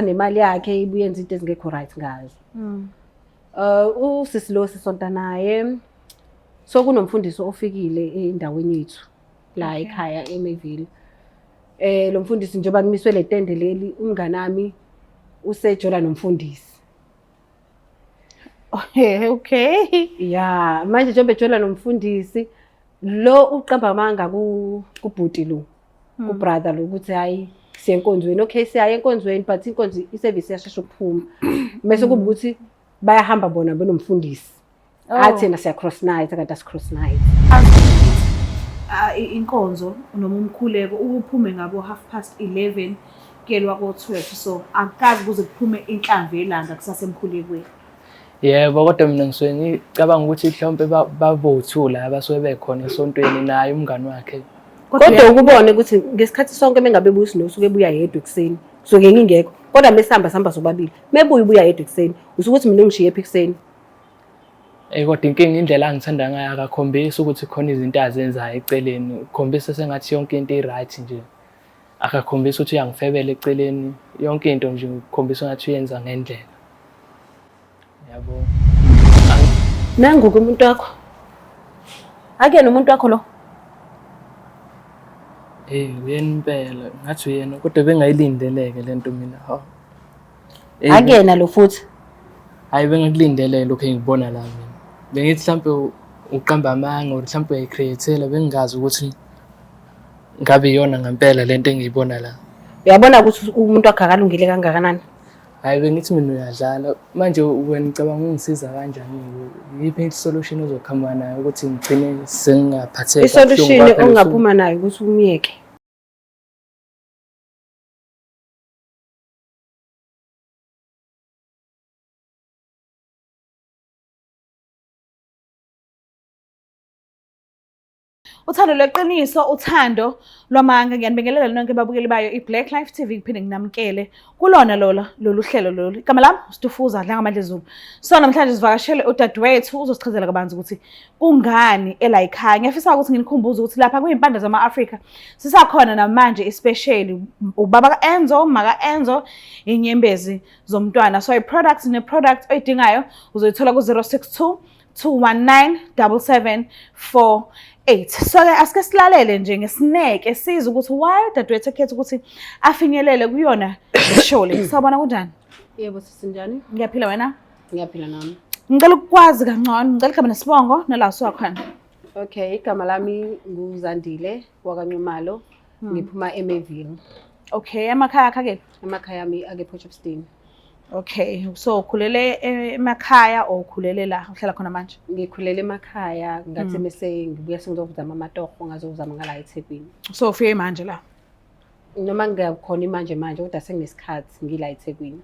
nemali yakhe ibuye yenza into ezingekho right ngazo. Usisi lo sisonta naye so kunomfundisi ofikile endaweni yethu la ekhaya eMayville. Lo mfundisi njengoba kumiswe le tende leli umngane wami usejola nomfundisi. Okay. Yeah, manje njengoba ejola nomfundisi lo uqamba amanga kubhuti lo. Kubrother lo ukuthi hayi siya enkonzweni. Okay, siya enkonzweni but inkonzo iservice yashesha ukuphuma. Bese kuba ukuthi bayahamba bona benomfundisi. Athena siya cross night akade as cross night. Inkonzo noma umkhuleko uphume ngabo 11:30 kelwa ko12 so akazi kuze kuphume inhlamvu yelanga kusasemkhulekweni. Yebo kodwa mina ngisuke ngicabanga ukuthi mhlawumbe babothula abasuke bekhona esontweni naye umngane wakhe. Kodwa ukubone ukuthi ngesikhathi sonke mengabe busi nosuke ebuya yedwa ekseni kusuke ngingekho kodwa mesihamba sobabili mebuya yedwa ekseni usukuthi mina ngishiye ekuseni. Kodwa inkinga indlela angithanda ngayo akakhombisi ukuthi khona izinto azenzayo eceleni ukhombisa sengathi yonke into iright nje akakhombisi ukuthi uyangifebela eceleni yonke into nje ukhombisa ngathi uyenza ngendlela. Yabo nangu umuntu wakho akuyena umuntu wakho lo uyena impela ngathi uyena kodwa bengayilindeleke lento mina akuyena lo futhi hayi bengakulindeleke lokho engibona la mina bengithi mhlawumbe uqamba amanga mhlawumbe uyayicreatela bengingazi ukuthi ngabe iyona ngempela lento engiyibona la. Uyabona ukuthi umuntu wakhe akalungile kangakanani? Hayi bengithi mina uyadlala manje wena ngicabanga ungisiza kanjani yiphi isolution ozokhamba nayo ukuthi ngigcine sengingaphatheka. Isolution ongaphuma nayo ukuthi umyeke. Uthando lweqiniso, uthando lwamanga ngiyanibingelela nonke babukeli bayo iBlack Life TV kuphinde nginamkele kulona lolu hlelo lolu. Igama lami Stufuza Dlanga Mandlezulu. So namhlanje sivakashele udadewethu uzosichazela kabanzi ukuthi kungani ela ekhaya. Ngiyafisa ukuthi nginikhumbuze ukuthi lapha kuyimpande zama-Afrika sisakhona namanje especially ubaba kaEnzo, maka Enzo inyembezi zomntwana. So i-products ne-product oyidingayo uzoyithola ku-062 219 7748. So-ke asike silalele nje ngesineke siza ukuthi why dadewethu ekhetha ukuthi afinyelele kuyona show le. Sawubona kunjani? Yebo sisinjani? Ngiyaphila wena? Ngiyaphila nami. Ngicela ukwazi kangcono, ngicela igama nesibongo nala usuwakhona. Okay, igama lami nguZandile wakwaNcumalo. Ngiphuma eMayville. Okay, emakhaya akhe ke? Emakhaya ami ake Potchefstroom. Okay, so ukhulele emakhaya or ukhulele la uhlala khona manje? Ngikhulele emakhaya ngathi bese ngibuya sengizozama amatoho ngazozama ngala eThekwini. So ufike manje la? Noma ngiyakhona manje kodwa senginesikhathi ngila eThekwini.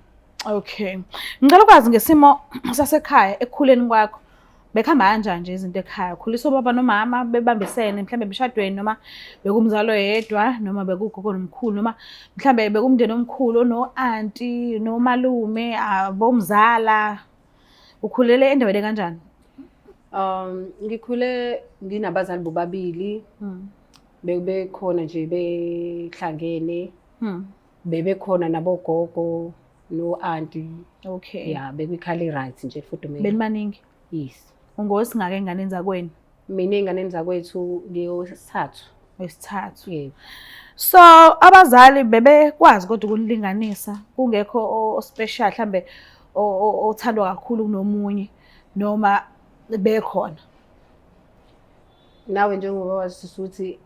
Okay. Ngicela ukwazi ngesimo sasekhaya ekukhuleni kwakho. Bekhamba kanjani nje izinto ekhaya? Ukhuliswa baba nomama bebambisene mhlambe beshadweni noma bekumzalo yedwa noma bekugogo nomkhulu noma mhlambe bekumndeni omkhulu no auntie no malume abomzala. Ukhulele endaweni kanjani? Ngikhule nginabazali bobabili. Bebekhona nje behlangene. Bebekhona nabogogo no auntie. Okay. Yeah, bebikhali right nje futhi mina. Benimaningi? Yes. Ungosingake enganeni zakwenu? Mina enganeni zakwethu ngiyosithathu. Wesithathu. Yebo. So abazali bebekwazi kodwa ukunilinganisa kungekho ospecial mhlambe othandwa kakhulu kunomunye noma bekhona. Nawe njengoba wasisi ukuthi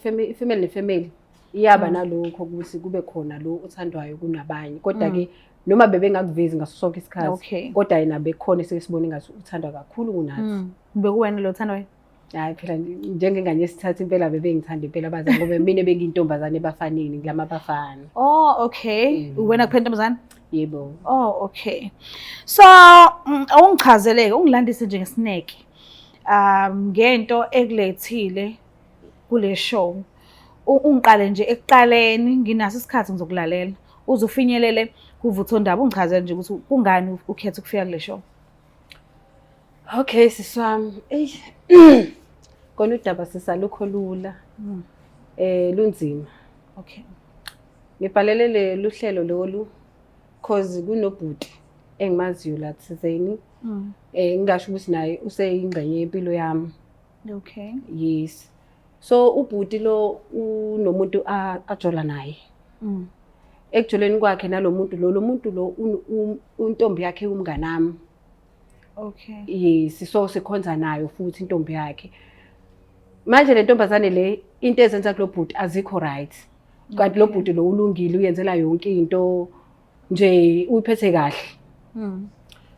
family ne-family iyaba nalokho ukuthi kube khona lo othandwayo kunabanye kodwa ke noma bebengakuvezi ngaso sonke isikhathi kodwa yena bekhona sesibone ngathi uthandwa kakhulu kunathi. Bekuwena lo thandwayo? Hayi phela njengengane yesithathu impela bebengithanda impela abazali ngoba mina bengiyintombazane ebafaneni ngilama bafana. Oh okay. Wena kuphela intombazane? Yebo. Oh okay. So ungichazeleke ungilandise nje ngesineke. Ngento ekulethile kule show. Ungiqale nje ekuqaleni nginaso isikhathi ngizokulalela. Uzofinyelele kuvuthondaba ungichazele nje ukuthi kungani ukhetha ukufika kule show. Okay siswami. Kona udaba sisalukho lula. Lunzima. Okay. Ngibhalele luhlelo lolu cause kunobhuti engimaziyo la thizeni. Ngingasho ukuthi naye useyingxenye yempilo yami. Okay. Yes. So ubhuti lo unomuntu ajola naye. Ekujoleni kwakhe nalomuntu lo untombi yakhe umnganami. Okay. Yes, so sikhonza nayo futhi intombi yakhe. Manje le ntombazane le into ezenza kulo bhuti azikho right. Kanti lo bhuti lo ulungile uyenzela yonke into nje uyiphethe kahle.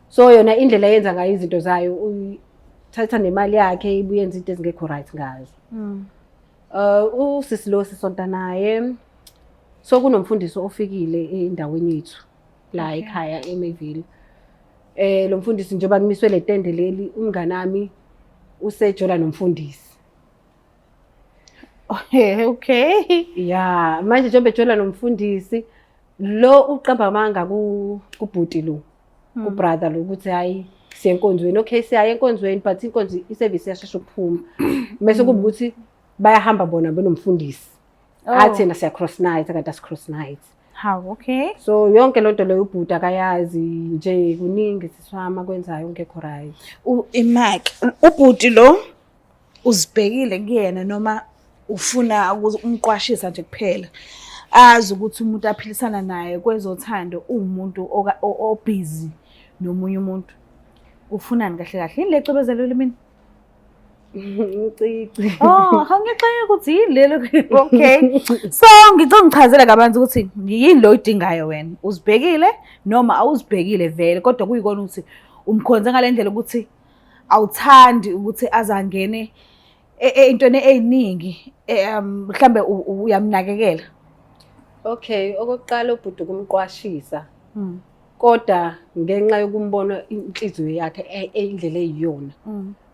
So yona indlela yenza ngayo izinto zayo uthatha nemali yakhe ibuyenza into ezingekho right ngazo. Usisi lo sisonta naye. So kunomfundisi ofikile endaweni yethu la ekhaya eMayville. Lo mfundisi njengoba kumiswe le tende leli umnganami usejola nomfundisi. Okay. Yeah, manje njengoba ejola nomfundisi lo uqamba amanga kubhuti lo. Kubrother lo ukuthi hayi siye enkonzweni. Okay, siya enkonzweni but inkonzo iservice yashesha ukuphuma. Bese kuba ukuthi bayahamba bona benomfundisi. Athi na siya cross night akade as cross night. How? Okay. So yonke lonto leyo ubhuti akayazi nje kuningi siswama kwenzayo ngekho right. Imaki ubhuti lo uzibhekile kuyena noma ufuna umqwashisa nje kuphela azi ukuthi umuntu aphilisana naye kwezothando umuntu obusy nomunye umuntu ufunani kahle kahle yini lecebezelo mina Ngicici. Angixeke ukuthi yilelo. Okay. So ngichazela kabanzi ukuthi yini lo idingayo wena uzibhekile noma awuzibhekile vele kodwa kuyikona ukuthi umkhonza ngalendlela ukuthi awuthandi ukuthi azangene intweni eziningi mhlambe uyamnakekela. Okay, okokuqala ubhuti kumqwashisa. Kodwa ngenxa yokumbona inhliziyo yakhe indlela eyiyona.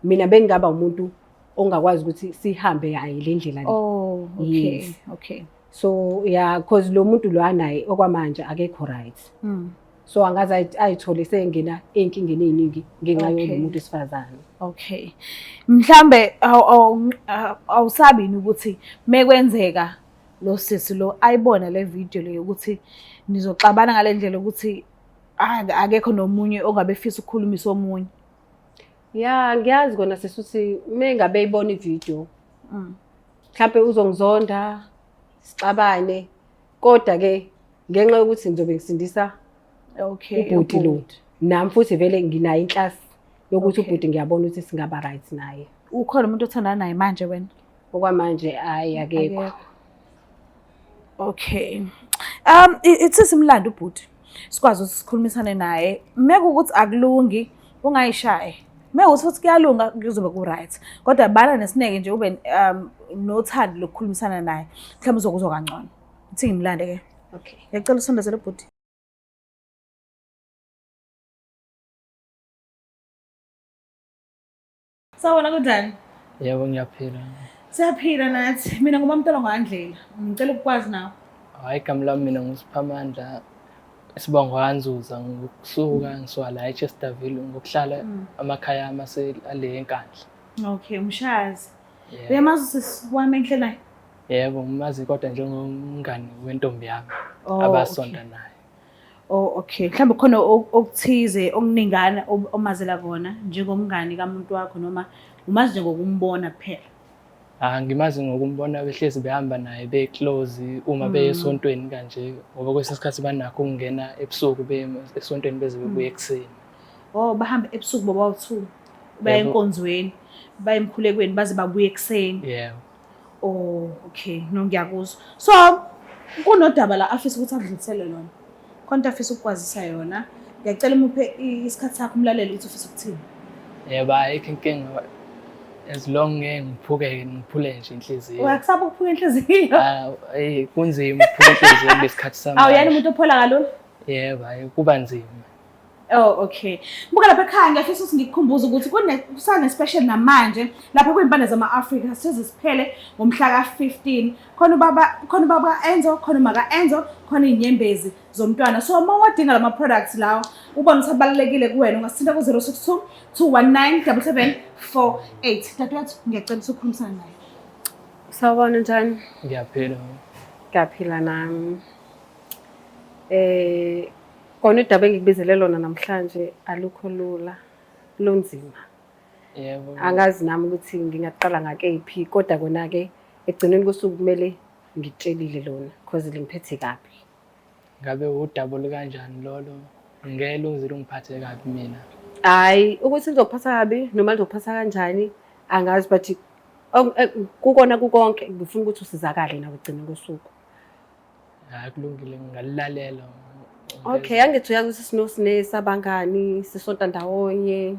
Mina bengingaba umuntu ongakwazi ukuthi sihambe yaye le ndlela le. Oh, okay. Yes. Okay. So yeah, cause lo muntu lo anaye okwamanje akekho right. So angaze ayithole sengena einkingeni eziningi ngenxa yomuntu esifazane. Okay. Mhlambe awusabini ukuthi mekwenzeka lo sisi lo ayibona le video le ukuthi nizoxabana ngalendlela ukuthi akekho nomunye ongabe efisa ukukhulumisa omunye. Yeah, ngiyazi kona sisuthi mengabe ibona ivideo. Mhlawumbe uzongizonda sixabane kodwa ke ngenxa yokuthi ngizobe ngisindisa ubhuti lo. Nami futhi vele nginayo inhlasi yokuthi ubhuti ngiyabona ukuthi singaba right naye. Ukhona umuntu othandana naye manje wena? Okwamanje akekho. Okay. Ithi simlanda ubhuti. Sikwazi ukukhulumisana naye. Meke ukuthi akulungi ungayishaye. Mewuthi futhi kuyalunga kuzobe ku right. Kodwa bala nesineke nje ube nothando lokukhulumisana naye. Mhlawumbe uzokuzwa kangcono. Ithi ngimlande ke. Okay. Ngiyacela usondezele ubhuti. Sawona kunjani? Yebo ngiyaphila. Siyaphila nathi. Mina ngumamtolo ngandlela. Ngicela ukwazi nawe. Hayi igama lami mina nguSiphamandla. Isibongo kanzuza ngokusuka ngisuka la eChesterville ngokuhlala amakhaya amase ale enkandla. Okay, umshazi. Uyamazi sisiwami enhle naye? Yebo ngimazi kodwa njengomngani wentombi yami abasonda naye. Oh okay, mhlawumbe khona okuthize okuningana omazela kona njengomngani kamuntu wakho noma umazi nje ngokumbona kuphela. Ngimazi ngokumbona behlezi behamba naye beclose uma beyesontweni kanje ngoba kwesinye isikhathi banakho ukungena ebusuku esontweni beze bebuye ekseni. Oh bahamba ebusuku boba u2 baya enkonzweni baya emkhulekweni baze babuye ekseni. Yebo. Oh okay, no ngiyakuzwa. So kunodaba la afisa ukuthi adlulisele lona. Konke afisa ukukwazisa yona. Ngiyacela umuphe isikhathi sakho umlaleli uthi ufisa ukuthini. Yebo ayikho as long ngiphule nje inhliziyo. Uyakusaba ukuphuka inhliziyo? Kunzima ukuphuka inhliziyo ngesikhathi sami. Awuyani umuntu ophola kalula? Yebo kuba nzima. Oh okay. Buka lapha ekhaya ngiyafisa ukuthi ngikukhumbuze ukuthi kusane special namanje lapha kwimpande zama-Africa size siphele ngomhla ka-15 khona ubaba Enzo khona umaka Enzo khona inyembezi zomntwana. So uma wadinga lama products lawo ubona ukuthi abalekile kuwena ungasithinta ku-062 219 7748. Dadewethu ngiyacela ukukhulumisana naye. Sawubona njani? Ngiyaphila. Ngiyaphila nami. Khona udaba engikubizele lona namhlanje alukho lula, lunzima. Yebo. Angazi nami ukuthi ngingaqala ngakephi, kodwa kona-ke ekugcineni kosuku kumele ngitshelile lona because lingiphethe kabi. Ngabe udaba olukanjani lolo? Ngeke uze ungiphathe kabi mina. Hayi, ukuthi ngizokuphatha kabi noma ngizokuphatha kanjani angazi, but kukona kukonke ngifuna ukuthi usizakale nawe ekugcineni kosuku. Hayi kulungile ngalilalela. Okay, angithi uyazi ukuthi sinosine abangani, sisonta ndawonye.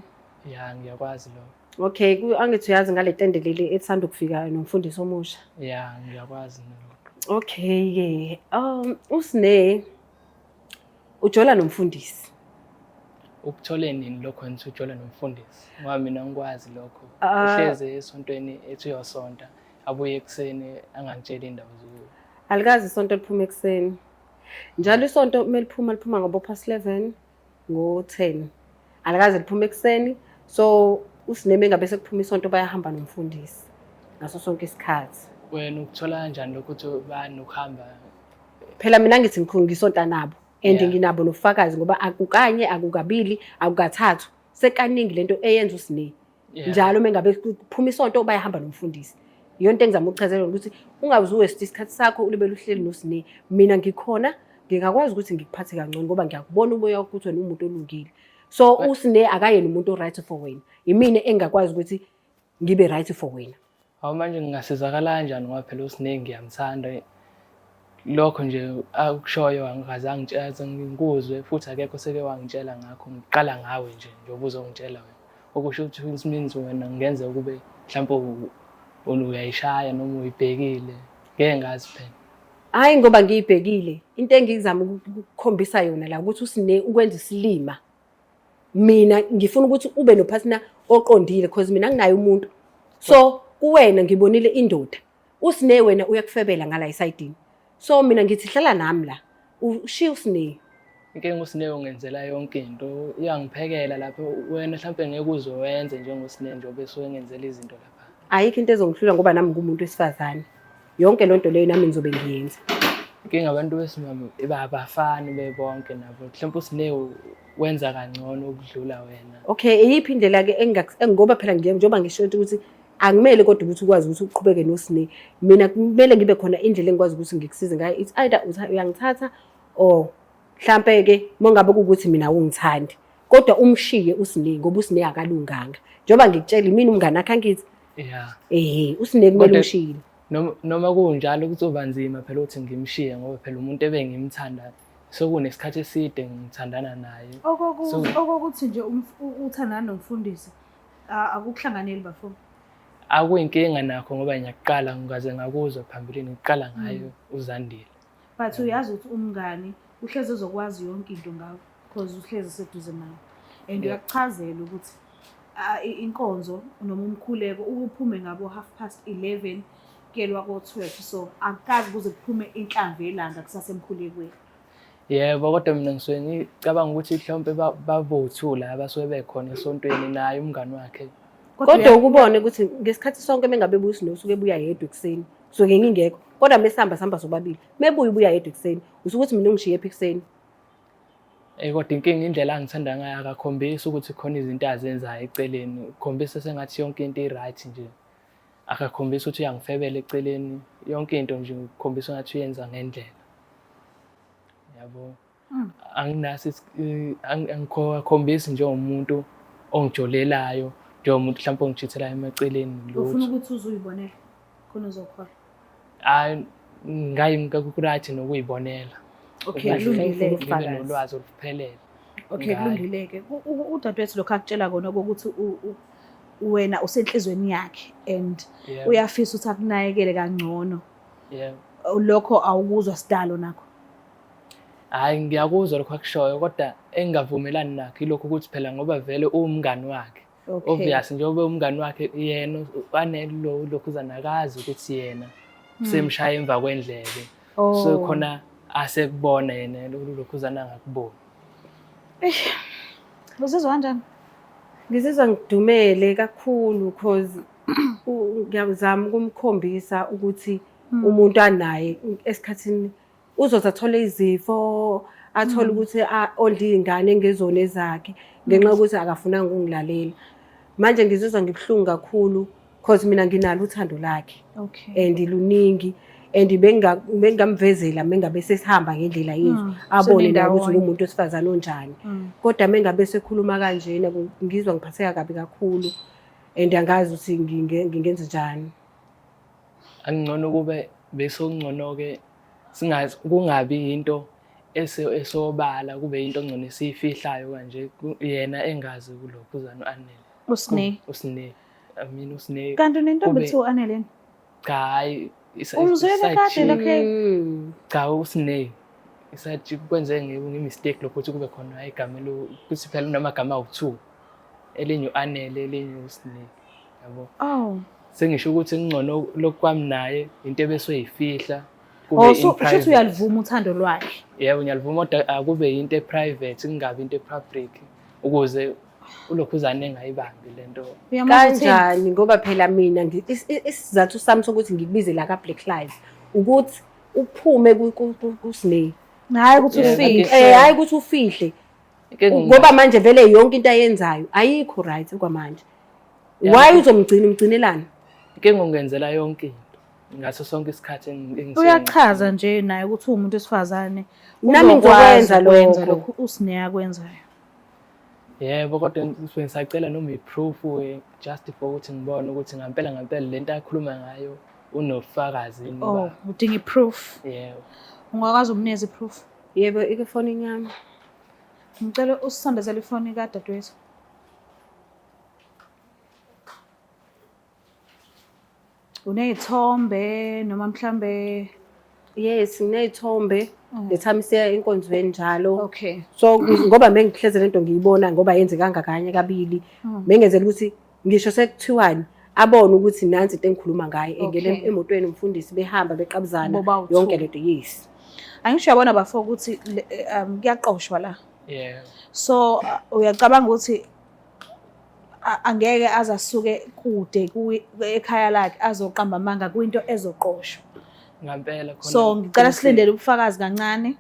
Ya ngiyakwazi lo. Okay, angithi uyazi ngale tende leli ethanda ukufika nomfundisi omusha. Ya ngiyakwazi lo. Okay, usine ujola nomfundisi. Ukuthole nini lokho nithi ujola nomfundisi? Ngoba mina ngikwazi lokho. Uhleze esontweni ethi uyosonta abuye ekseni angangitshela indaba zokuthi Alikazi isonto liphuma ekseni. Njalo isonto liphuma ngo-11 ngo-10. Alikazi liphuma ekseni. So usineme ngabe sekuphuma isonto bayahamba nomfundisi ngaso sonke isikhathi. wena ukuthola kanjani lokho ukuthi bani ukuhamba? Phela mina ngithi ngisonta nabo and nginabo nofakazi ngoba akukanye akukabili akukathathu sekaningi lento eyenza usine. Njalo mengabe kuphuma isonto bayahamba nomfundisi. Yonke engizama ukuchazela ukuthi ungabuze waste isikhathi sakho ulibele uhleli nosine. Mina ngikhona ngingakwazi ukuthi ngikuphathe kangcono ngoba ngiyakubona umoya ukuthi wena umuntu olungile. So usine akayena umuntu right for wena. Imina engakwazi ukuthi ngibe right for wena. Hawu manje ngingasizakala kanjani ngoba phela usine ngiyamthanda. Lokho nje akushoyo angikazange ngitshaze ngikuzwe futhi akekho seke wangitshela ngakho ngiqala ngawe nje njengoba uzongitshela wena. Okusho ukuthi means wena ngenze kube mhlawumbe uyayishaya noma uyibhekile ngeke ngazi phela. Hayi ngoba ngiyibhekile into engizama ukukhombisa yona la ukuthi usine ukwenza isilima. Mina ngifuna ukuthi ube no partner oqondile because mina nginayo umuntu. So kuwena ngibonile indoda. Usine wena uyakufebela ngala isayidini. So mina ngithi hlala nami la. Ushiya usine. Inkinga usine ungenzela yonke into. Uyangiphekela lapho wena mhlawumbe ngeke uzowenze njengosine njengoba esuke ngenzela izinto lapha. Ayikho into ezongihlula ngoba nami ngumuntu wesifazane. Yonke lonto leyo nami ngizobe ngiyenza. Inkinga abantu besimame abafani bebonke nabo. Mhlawumbe usine wenza kangcono ukudlula wena. Okay, eyiphi indlela ke ngoba phela njengoba ngisho ukuthi angimele kodwa ukuthi ukwazi ukuthi uqhubeke nosine. Mina kumele ngibe khona indlela engikwazi ukuthi ngikusize ngayo. It's either uyangithatha or mhlambe ke mongabe ukuthi mina ungithandi. Kodwa umshiye usine ngoba usine akalunganga. Njengoba ngikutshela mina umngane akhe angithi. Yeah. Usine kumele ushile. Noma kunjalo kuzoba nzima phela ukuthi ngimshiye ngoba phela umuntu ebengimthanda sokunesikhathi eside ngithandana naye. Okokuthi nje uthandana nomfundisi akukuhlanganeli bafo. Akuyinkinga nakho ngoba ngiyaqala ngaze ngakuzwa phambilini ngiqala ngayo uZandile. But uyazi ukuthi umngani uhleze uzokwazi yonke into ngawo because uhleze seduze nawe. And uyakuchazela ukuthi inkonzo noma umkhuleko ukuphume ngabo 11:30 kelwa ko-12 so akazi kuze kuphume inhlamvu yelanga kusasemkhulekweni. Yebo kodwa mina ngisuke ngicabanga ukuthi mhlawumbe babothula abasuke bekhona esontweni naye umngani wakhe. Kodwa ukubone ukuthi ngesikhathi sonke mengabe buyi nosuke ebuya yedwa ekseni kusuke ngingekho kodwa mesihamba sobabili mebuya yedwa ekseni usuke ukuthi mina ungishiye ekuseni. Kodwa inkinga indlela angithanda ngayo akakhombisi ukuthi khona izinto azenzayo eceleni. Ukhombisa sengathi yonke into right nje. Akakhombisa ukuthi uyangifebela eceleni. Yonke into nje ukhombisa ngathi uyenza ngendlela. Yabo. Anginasi angikhombisi nje umuntu ongijolelayo, nje umuntu mhlawumbe ongijithelayo emaceleni lo. Ufuna ukuthi uzuyibonela khona uzokhola. Hayi ngayimkakurathi nokuyibonela. Okay, kulungile ngifaka nolwazi oluphelele. Okay, kulungileke. Udadewethu lokho akutshela kona ukuthi wena usenhlizweni yakhe and uyafisa ukuthi akunakekele kangcono. Yebo. Lokho awukuzwa sidalo nakho. Hayi ngiyakuzwa lokho akushoyo kodwa engavumelani nakho ilokho ukuthi phela ngoba vele umngani wakhe. Obvious njengoba umngani wakhe yena banelo lokho uzanakazi ukuthi yena usemshaya emva kwendlebe. So khona asekubona yena lokho uzana ngakubona. Uzizwa kanjani? Ngizizwa ngidumele kakhulu because ngiyazama ukumkhombisa ukuthi umuntu anaye esikhathini uzozathole izifo athole ukuthi ondla iy'ngane engezona ezakhe ngenxa yokuthi akafunanga ukungilalela. Manje ngizizwa ngibuhlungu kakhulu because mina nginalo uthando lakhe and luningi and bengamvezela mengabe sesihamba ngendlela yethu abone nawe ukuthi umuntu wesifazane onjani. Kodwa mengabe sekhuluma kanjena ngizwa ngiphatheka kabi kakhulu and angazi ukuthi ngingenza njani. Angcono kube besongcono-ke kungabi into esobala, kube into engcono esiyifihlayo kanje yena engazi kulokhuzana u-Anele. uSnake. I mean uSnake. Kanti nentombi ethiwa u-Anele yini? Cha, hayi Umzwele kade lokho. Cha, uSnake. Isathi kwenze ngimistake lokho ukuthi kube khona igama ukuthi phela unamagama awu2. Elinye u-Anele, elinye uSnake. Yabo. Oh. Sengisho ukuthi ngcono lokwami naye into ebesoyifihla. Shuthi uyalivuma uthando lwakhe. Yebo ngiyalivuma kodwa akube into e-private kungabi into e-public ukuze ulokhuzane engayibambi lento. Kanjani ngoba phela mina isizathu sami sokuthi ngikubize la ka-Black Lives ukuthi uphume kuSnake. Hayi ukuthi ufihle. Hayi ukuthi ufihle. Ngoba manje vele yonke into ayenzayo ayikho right kwamanje. Why umgcinelani? Ike ngongenzela yonke into. Ngaso sonke isikhathi uyachaza nje naye ukuthi umuntu wesifazane nami ngizokwenza lokho uSnake akwenzayo. Yebo kodwa ngisacela noma i-proof just for ukuthi ngibone ukuthi ngempela lento akhuluma ngayo unofakazi yini ba. Udinga i-proof. Yebo. Ungakwazi ukunikeza i-proof? Yebo ifoni yami. Ngicela usisondezele ifoni kadadewethu. Uneyithombe noma mhlambe? Yes, ngineyithombe lethamisela enkonzweni njalo. Okay. So ngoba mengihleze lento ngiyibona ngoba yenze kangakanye kabili. Mengenzela ukuthi ngisho sekuthiwani abone ukuthi nansi into engikhuluma ngayo engene emotweni umfundisi behamba beqabuzana yonke lento yes. Angisho yabona bafo ukuthi kuyaqoshwa la. Yeah. So uyacabanga ukuthi angeke azasuke kude ekhaya lakhe azoqamba amanga kwinto ezoqoshwa. Ngempela khona. So ngicela silindele ubufakazi kancane.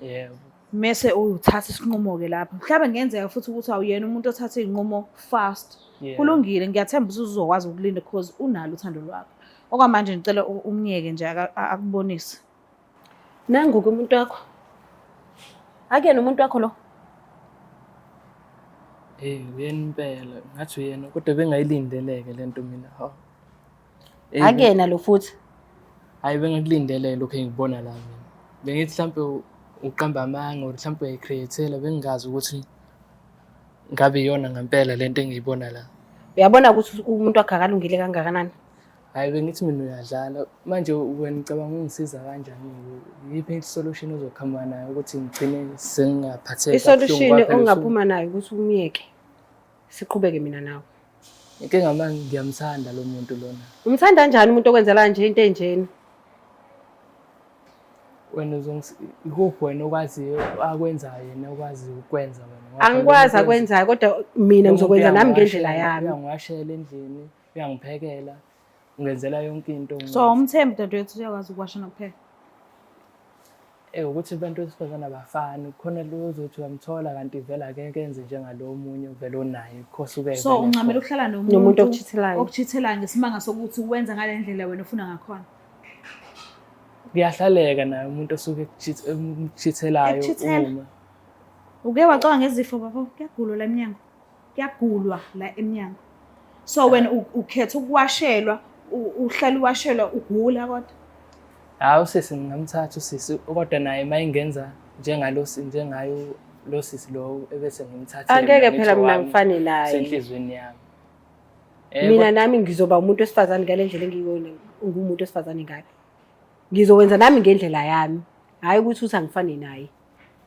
Yebo. Mese uyuthatha isinqumo ke lapha. Mhlawumbe ngenzeka futhi ukuthi awuyena umuntu othatha izinqumo fast. Kulungile ngiyathemba ukuthi uzokwazi ukulinda because unalo uthando lwakho. Okwamanje ngicela umnyeke nje akubonise. Nangu umuntu wakho. Akuyena umuntu wakho lo. Uyena impela ngathi uyena kodwa bengayilindeleke lento mina ha. Akuyena lo futhi. Hayi bengakulindelele lokho engibona la mina. Bengithi mhlambe uqamba amanga or mhlambe uyicreatela bengazi ukuthi ngabe iyona ngempela lento engiyibona la. Uyabona ukuthi umuntu wakhe akalungile kangakanani? Hayi bengithi mina uyadlala manje wena ngicabanga ungisiza kanjani yiphi isolution ozokhamba nayo ukuthi ngigcine sengingaphatheka. Isolution ongaphuma nayo ukuthi umyeke siqhubeke mina nawe. Inkinga manje ngiyamthanda lo muntu lona. Umthanda kanjani umuntu okwenzela nje into enjeni? Wena ikuphi wena okwaziyo akwenzayo yena okwazi ukwenza wena. Angikwazi akwenzayo kodwa mina ngizokwenza nami ngendlela yami. Uyangiwashela endlini, uyangiphekela, ungenzela yonke into. So umthembu dadewethu uyakwazi ukuwasha nokupheka. Ukuthi abantu besifazana abafani khona lo uzothi uyamthola kanti vela akeke enze njengalo omunye vele onayo because ube. So uncamela ukuhlala nomuntu okuchithelayo. Okuchithelayo ngesimanga sokuthi uwenza ngale ndlela wena ufuna ngakhona. Kuyahlaleka naye umuntu osuke ekuchithelayo uma. Uke wacanga ngezifo bafo kuyagulwa la eminyango. Kuyagulwa la eminyango. So wena ukhetha ukuwashelwa uhlala uwashelwa ugula kodwa. Hawu sisi ngingamthatha usisi kodwa naye mayingenza njengayo lo sisi lo ebese ngimthathela. Angeke phela mina ngifane naye. Senhlizweni yami. Mina nami ngizoba umuntu wesifazane ngale ndlela engiyona ungumuntu wesifazane ngayo. Ngizokwenza nami ngendlela yami. Hayi ukuthi uthi angifane naye.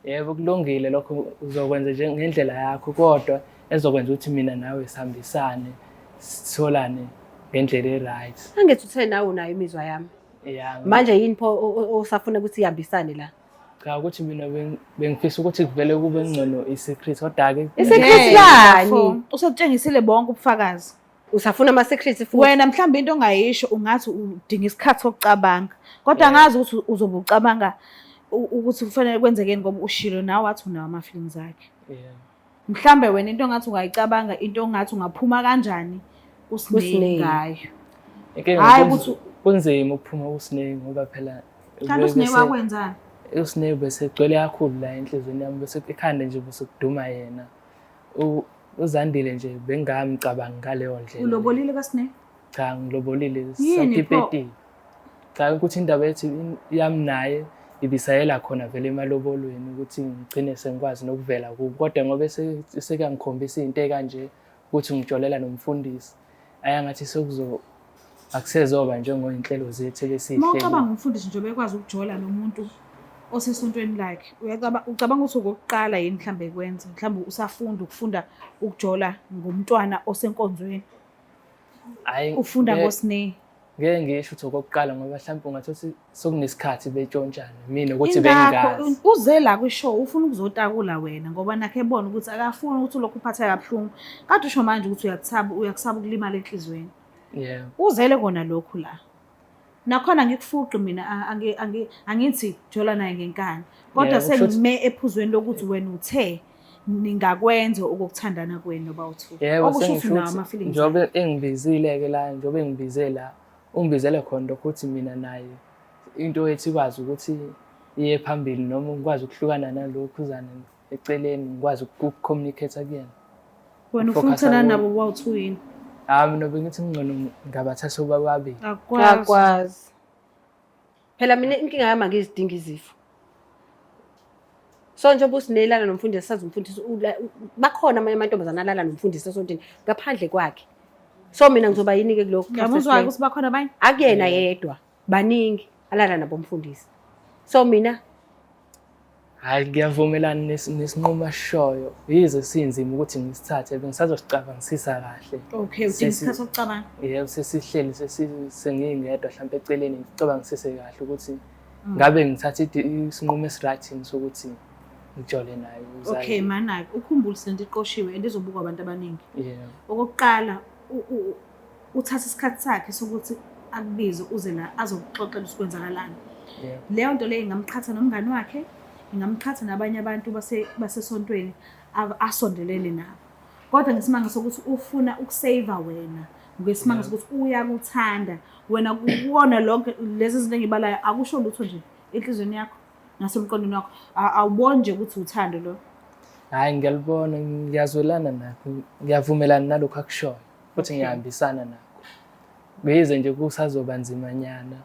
Yebo kulungile lokho uzokwenza nje ngendlela yakho kodwa ezokwenza ukuthi mina nawe sihambisane sitholane ngendlela e-right. Angithi uthe nawe nayo imizwa yami. Yeah. Manje yini pho osafuna ukuthi ihambisane la? Cha ukuthi mina bengifisa ukuthi kuvele kube ngcono i-secret kodwa ke i-secret lani? Usethengisile bonke ubufakazi. Usafuna ama-secrets futhi? Wena mhlawumbe into ongayisho ungathi udinga isikhathi sokucabanga. Kodwa ngazi ukuthi uzobe ucabanga ukuthi kufanele kwenzekeni ngoba ushilo nawe wathi unawo ama-feelings akhe. Yeah. Mhlambe wena into ongathi ungayicabanga, into ongathi ungaphuma kanjani kuSineyi ngayo. Hhayi ukuthi Kunzima ukuphuma kuSineyi ngoba phela kanti uSineyi wakwenzani? uSineyi bese gcwele kakhulu la enhlizweni yami bese ekhanda nje bese kuduma yena. UZandile nje bengamcabangi ngaleyo ndlela. Ulobolile kaSineyi? Cha, ngilobolile Yini pho? sakipeti. Cha ukuthi indaba yethi yami naye ibisayela khona vele emalobolweni ukuthi ngigcine sengikwazi nokuvela kubo. Kodwa ngoba sekangikhombisa into ekanje ukuthi ngitsholela nomfundisi. Ayangathi akusezoba njengoyinhlelo zethu ebesihlele. Mawucabanga umfundisi nje bekwazi ukujola nomuntu osesontweni lakhe. Ucabanga ukuthi okokuqala yini mhlambe kwenza? Mhlambe usafunda ukufunda ukujola ngomntwana osenkonzweni. Hayi Ufunda ngoSineyi. ngeke ngisho ukuthi okokuqala ngoba mhlawumbe ungathothi sokunesikhathi betshontshana mina ukuthi bengazi. Uze la kwishow ufuna ukuzotakula wena ngoba nakhe ebona ukuthi akafuni ukuthi ulokhu uphatheka kabuhlungu. Kade usho manje ukuthi uyakusaba ukulimala enhlizweni. Yeah. Uzele kona lokhu la. Nakhona ngikufuqi mina angithi jola naye ngenkani. Kodwa sengime ephuzweni lokuthi wena uthe ningakwenza ukuthandana kwenu bawuthu. Okusho ukuthi njobe engibizile ke la njobe engibize la ungibizele khona ukuthi mina naye into ethi kwazi ukuthi iye phambili noma ngikwazi ukuhlukana nalokho uzana eceleni ngikwazi ukucommunicate kuyena. Wena ufuna ukuthana nabo bawuthu yini? Mina bengithi ngcono ngabathatha obabili. Akwazi. Phela mina inkinga yami angizidinga izifo. So njengoba uSineyilana nomfundisi sazi umfundisi bakhona amanye amantombazana alala nomfundisi esontweni ngaphandle kwakhe. So mina ngizoba yini ke kuloko? Ngiyamuzwa ukuthi bakhona abanye? Akuyena yedwa, baningi alala nabo umfundisi. So mina hayi ngiyavumelana nesinqumo asishoyo. Yize sinzima ukuthi ngisithathe bengisazosicabangisisa kahle. Okay, udinga isikhathi sokucabanga. Yebo sesihleli sengingedwa mhlawumbe eceleni ngicabangisise kahle ukuthi ngabe ngithatha isinqumo esirightini sokuthi ngijole naye uzali. Okay mana ukhumbule sento iqoshiwe endizobuka abantu abaningi. Yeah. Okokuqala uthatha isikhathi sakhe sokuthi akubize uze la azokuxoxela ukwenzakalani. Yeah. Leyo nto leyo ingamqhatha nomngani wakhe, ingamqhatha nabanye abantu basesontweni asondelene nabo. Kodwa ngesimanga sokuthi ufuna ukusave wena, ngesimanga sokuthi uyakuthanda wena kuwona lonke lezi zinto engibalayo akusho lutho nje enhlizweni yakho nasemqondweni wakho awuboni nje ukuthi uthando lo. Hayi ngiyalibona ngiyazwelana nakho ngiyavumelana nalokho akushoyo futhi ngiyahambisana nakho. Beyize nje kusazoba nzima nyana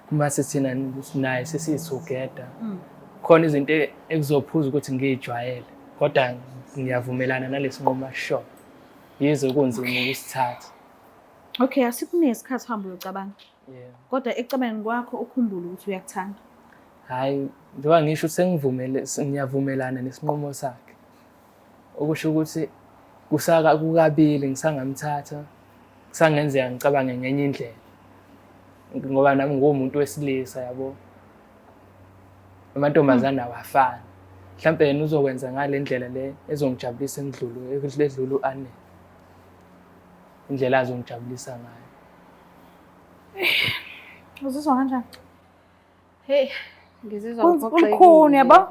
kumase thina naye sesizogeda. Khona izinto ekuzophuza ukuthi ngijwayele kodwa ngiyavumelana nalesinqumo asishoyo. Yize kunzima ukusithatha. Okay, asikunike isikhathi uhambe uyocabanga. Yeah. Kodwa ekucabangeni kwakho ukhumbule ukuthi uyakuthanda. Hayi, njengoba ngisho ngiyavumelana nesinqumo sakhe. Okusho ukuthi kukabili ngisangamthatha, kusangenzeka ngicabange ngenye indlela. Ngoba nami ngumuntu wesilisa yabo. Amantombazana awafani. Mhlawumbe yena uzokwenza ngale ndlela le ezongijabulisa edlulu ane. Indlela azongijabulisa ngayo. Uzizwa kanjani? Hey, ngizizwa Kukhuni yabo?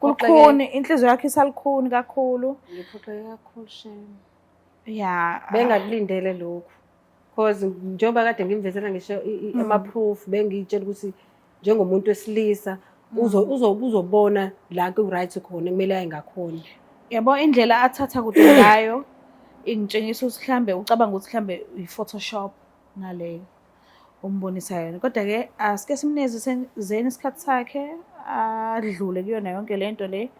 Kukhuni inhliziyo yakhe isalukhuni kakhulu. ngiphoxeke kakhulu shame. Yeah. Bengakulindele lokho. Because njengoba kade ngimvezela ngisho ama-proof bengitshela ukuthi njengomuntu wesilisa uzobona la ku-right khona kumele ayingakhona. Yabo indlela athatha kude ngayo ingitshengisa ukuthi mhlambe ucabanga ukuthi mhlambe i-Photoshop naleyo umbonisa yona. Kodwa ke asike simneze zeni isikhathi sakhe adlule kuyona yonke lento le.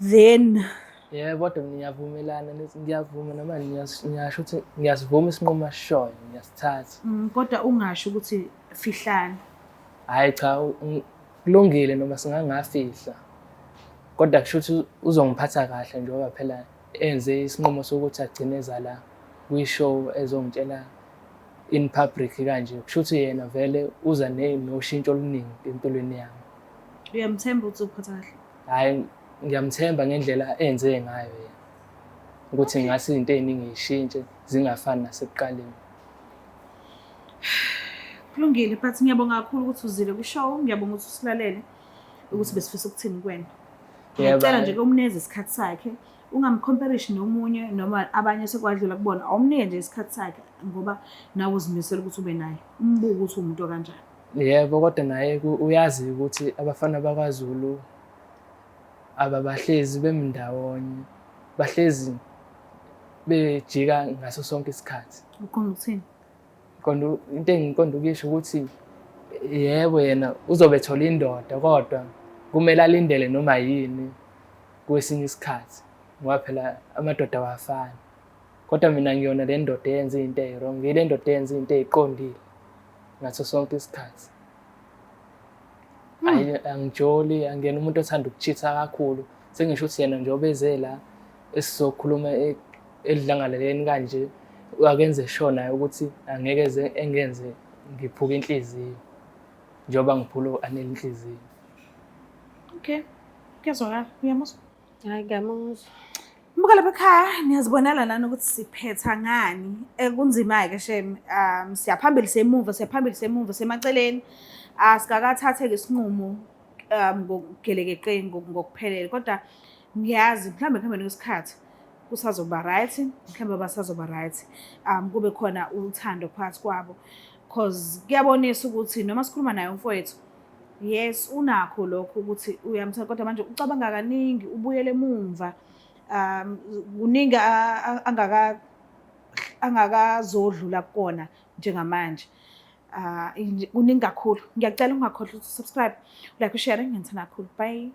Then Yebo kodwa ngiyavumelana ngiyavuma noma ngiyasho ukuthi ngiyasivuma isinqumo asishoyo ngiyasithatha. Kodwa ungasho ukuthi fihlana. Hayi cha kulungile noma singangafihla. Kodwa kusho ukuthi uzongiphatha kahle njengoba phela enze isinqumo sokuthi agcineza la kwi-show ezongitshela in public kanje. Kusho ukuthi yena vele uza noshintsho oluningi empilweni yami. Uyamthemba ukuthi uphatha kahle? Hayi ngiyamthemba ngendlela enze ngayo yena. Ukuthi ngase izinto eziningi zishintshe zingafani nasekuqaleni. Kulungile but ngiyabonga kakhulu ukuthi uzile ku-show, ngiyabonga ukuthi usilalele ukuthi besifisa ukuthini kuwena. Ngiyacela nje kumnikeze isikhathi sakhe, ungamcomparish nomunye noma abanye sekwadlula kubona, awumnike nje isikhathi sakhe ngoba nawe uzimisela ukuthi ube naye. Umbuke ukuthi umuntu kanjani. Yebo, kodwa naye uyazi ukuthi abafana bakwaZulu ababahlezi bemndawonye, bahlezi bejika ngaso sonke isikhathi. Ukhona ukuthini? Into engiqonda ukisho ukuthi yebo yena uzobe ethola indoda kodwa kumele alindele noma yini kwesinye isikhathi ngoba phela amadoda awafani. Kodwa mina ngiyona le ndoda eyenza izinto ezirong, ngile ndoda eyenza izinto eziqondile ngaso sonke isikhathi. Angijoli, angiyena umuntu othanda ukuchitha kakhulu. Sengisho ukuthi yena njengoba eze la esizokhuluma edlangalaleni kanje akenze shona ukuthi angeke engenze ngiphuka inhliziyo njengoba ngiphula anele inhliziyo. Okay. Kuyazwakala, uyamuzwa? Hayi ngiyamuzwa. Mbuka lapha ekhaya niyazibonela nani ukuthi siphetha ngani. Kunzima-ke shem, siyaphambili semuva semaceleni. Asikakathathe-ke isinqumo ngokugelekeqeni ngokuphelele kodwa ngiyazi mhlawumbe ekuhambeni kwesikhathi kusazoba right, mhlawumbe basazoba right. Kube khona uthando phakathi kwabo because kuyabonisa ukuthi noma sikhuluma naye umfowethu, yes unakho lokho ukuthi uyamthanda kodwa manje ucabanga kaningi, ubuyele emumva. Kuningi angakazodlula kona njengamanje. Kuningi kakhulu. Ngiyacela ungakhohlwa ukusubscribe, like, ushare, ngiyithanda kakhulu. Bye.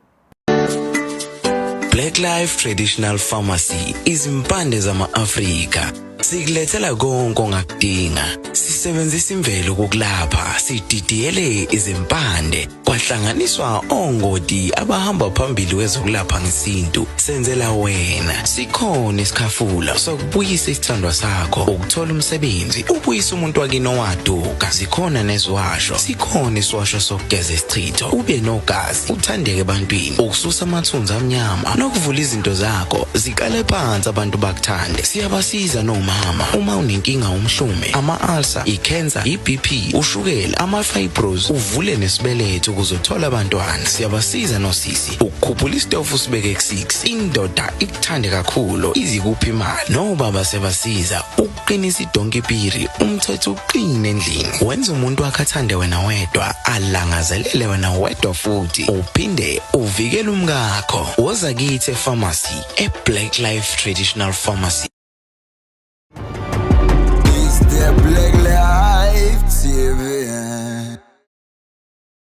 Black Life Traditional Pharmacy izimpande zama-Afrika. Sikulethela konke ongakudinga. Sisebenzisa imvelo kokulapha, sididiyele izimpande, kwahlanganiswa ongoti abahamba phambili kwezokulapha ngesintu. Senzela wena. Sikhona isikhafula sokubuyisa isithandwa sakho, ukuthola umsebenzi, ubuyisa umuntu wakini owaduka. Sikhona neziwasho. Sikhona isiwasho sokugeza isichitho, ube nogazi, uthandeke ebantwini, ukususa amathunzi amnyama, nokuvula izinto zakho zikale phansi abantu bakuthande. Siyabasiza noma uma unenkinga umhlume, ama-ulcer, i-cancer, i-BP, ushukela, ama-fibros, uvule nesibeletho ukuzothola abantwana. Siyabasiza nosisi ukukhuphula isitofu sibeke ku-6, indoda ikuthande kakhulu izikuphi imali. Nobaba sebasiza ukuqinisa idonkipiri, umthetho uqine endlini. Wenza umuntu wakhe athande wena wedwa, alangazelele wena wedwa futhi uphinde uvikele umkakho. Woza kithi e-pharmacy, e-Black Life Traditional Pharmacy